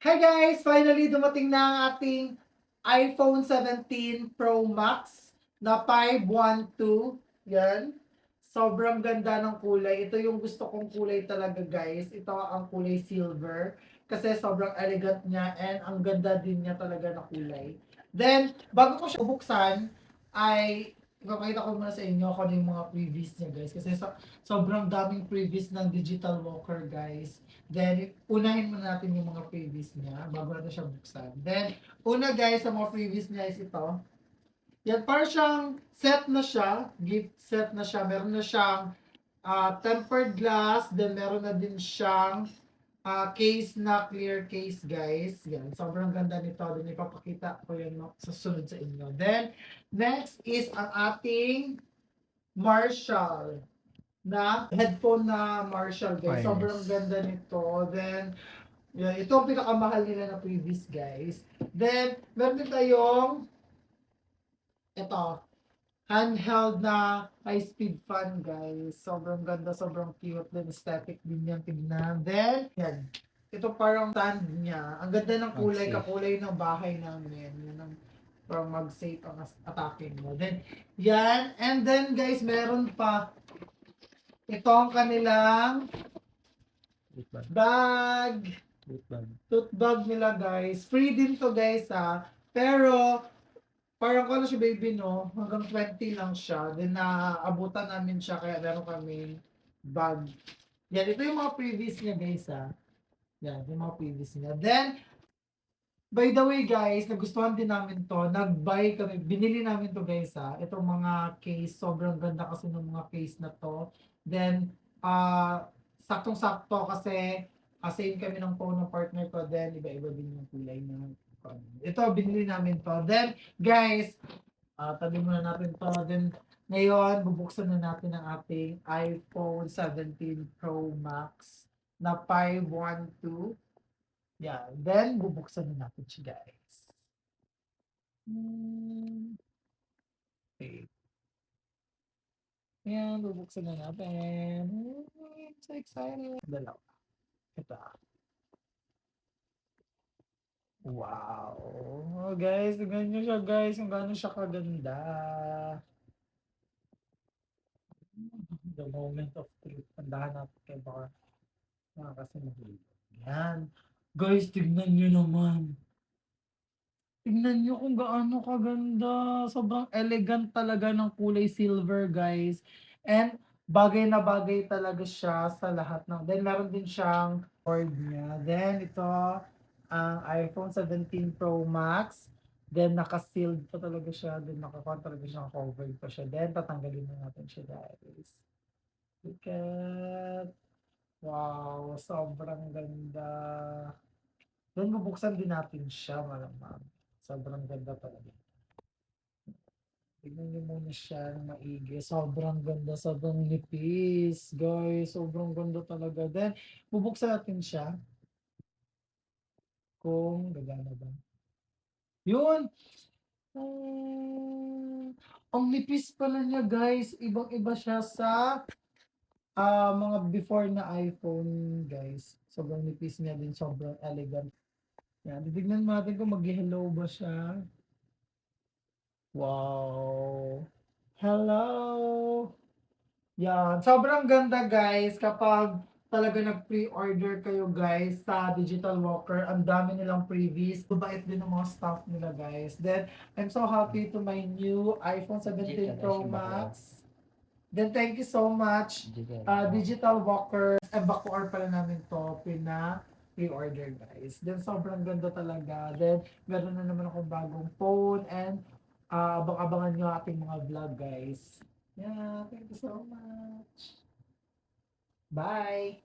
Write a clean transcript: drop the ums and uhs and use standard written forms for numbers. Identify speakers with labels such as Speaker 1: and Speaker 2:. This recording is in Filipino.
Speaker 1: Hi guys! Finally, dumating na ang ating iPhone 17 Pro Max na 512. Yan. Sobrang ganda ng kulay. Ito yung gusto kong kulay talaga guys. Ito ang kulay silver. Kasi sobrang elegant niya and ang ganda din niya talaga na kulay. Then, bago ko siya bubuksan, ay ipapakita ko muna sa inyo kung ano yung mga previews niya guys. Kasi sobrang daming previews ng Digital Walker guys. Then, unahin muna natin yung mga previous niya bago natin siya buksan. Then, una guys, sa mga previous niya is ito. Yan, parang siyang set na siya. Gift set na siya. Meron na siyang tempered glass. Then, meron na din siyang case na clear case guys. Yan, sobrang ganda nito. Then, ipapakita ko yan sa sunod sa inyo. Then, next is ang ating Marshall na headphone na Marshall guys. Sobrang
Speaker 2: Wireless.
Speaker 1: ganda nito. Then, yeah, ito ang pinakamahal nila na previous guys. Then, meron din tayong ito, handheld na high-speed fan guys. Sobrang ganda, sobrang cute. Then, aesthetic din yan tignan. Then, yan. Ito parang stand niya. Ang ganda ng kulay,
Speaker 2: Mag-safe.
Speaker 1: kakulay ng bahay namin. Yan ang parang mag-safe ang attacking mo. Then, yan. And then guys, meron pa itong kanilang
Speaker 2: Wait bag.
Speaker 1: bag.
Speaker 2: Wait bag.
Speaker 1: Tote bag nila guys. Free din to guys ha. Pero, parang kung ano siya baby no, hanggang 20 lang siya. Then naabutan namin siya kaya meron kami bag. Yan, ito yung mga previous niya guys ha. Yan, yung mga previous niya. Then, by the way guys, nagustuhan din namin to. Nag-buy kami, binili namin to guys ha. Itong mga case, sobrang ganda kasi ng mga case na to. Then, saktong-sakto kasi same kami ng phone ng partner ko. Then, iba-iba din yung kulay ng phone. Ito, binili namin to. Then, guys, tabi muna natin to. Then, ngayon, bubuksan na natin ang ating iPhone 17 Pro Max na 512. Yeah, then bubuksan na natin siya, guys. Okay. Ayan, bubuksan na natin. I'm so excited. Dalawa. Ito. Wow. Oh, guys, tignan nyo siya, guys. Kung gaano siya kaganda. The moment of truth. Tandahan natin kayo baka kasi mahulog. Yan. Guys, tignan nyo naman. Tignan nyo kung gaano kaganda. Sobrang elegant talaga ng kulay silver, guys. And bagay na bagay talaga siya sa lahat ng... Then, meron din siyang cord niya. Then, ito, ang iPhone 17 Pro Max. Then, naka-sealed pa talaga siya. Then, naka-cover talaga siya. Covered pa siya. Then, tatanggalin na natin siya, guys. Look at... Wow, sobrang ganda. Then, bubuksan din natin siya, malamang. Sobrang ganda talaga. Tignan niyo muna siya ng maigi. Sobrang ganda, sobrang nipis. Guys, sobrang ganda talaga. Then, bubuksan natin siya kung gagana ba. Yun! Ang nipis pala niya, guys. Ibang-iba siya sa mga before na iPhone, guys. Sobrang nipis niya din, sobrang elegant. Yan, titignan natin kung mag-hello ba siya. Wow! Hello! Yan, sobrang ganda guys kapag talaga nag-pre-order kayo guys sa Digital Walker. Ang dami nilang freebies. Mabait din ng mga staff nila guys. Then, I'm so happy to my new iPhone 17 Pro Max. Then, thank you so much, Digital Walker. Backor pala namin to, pre-order guys. Then, sobrang ganda talaga. Then, meron na naman akong bagong phone and abang-abangan nyo ating mga vlog guys. Yeah, thank you so much. Bye.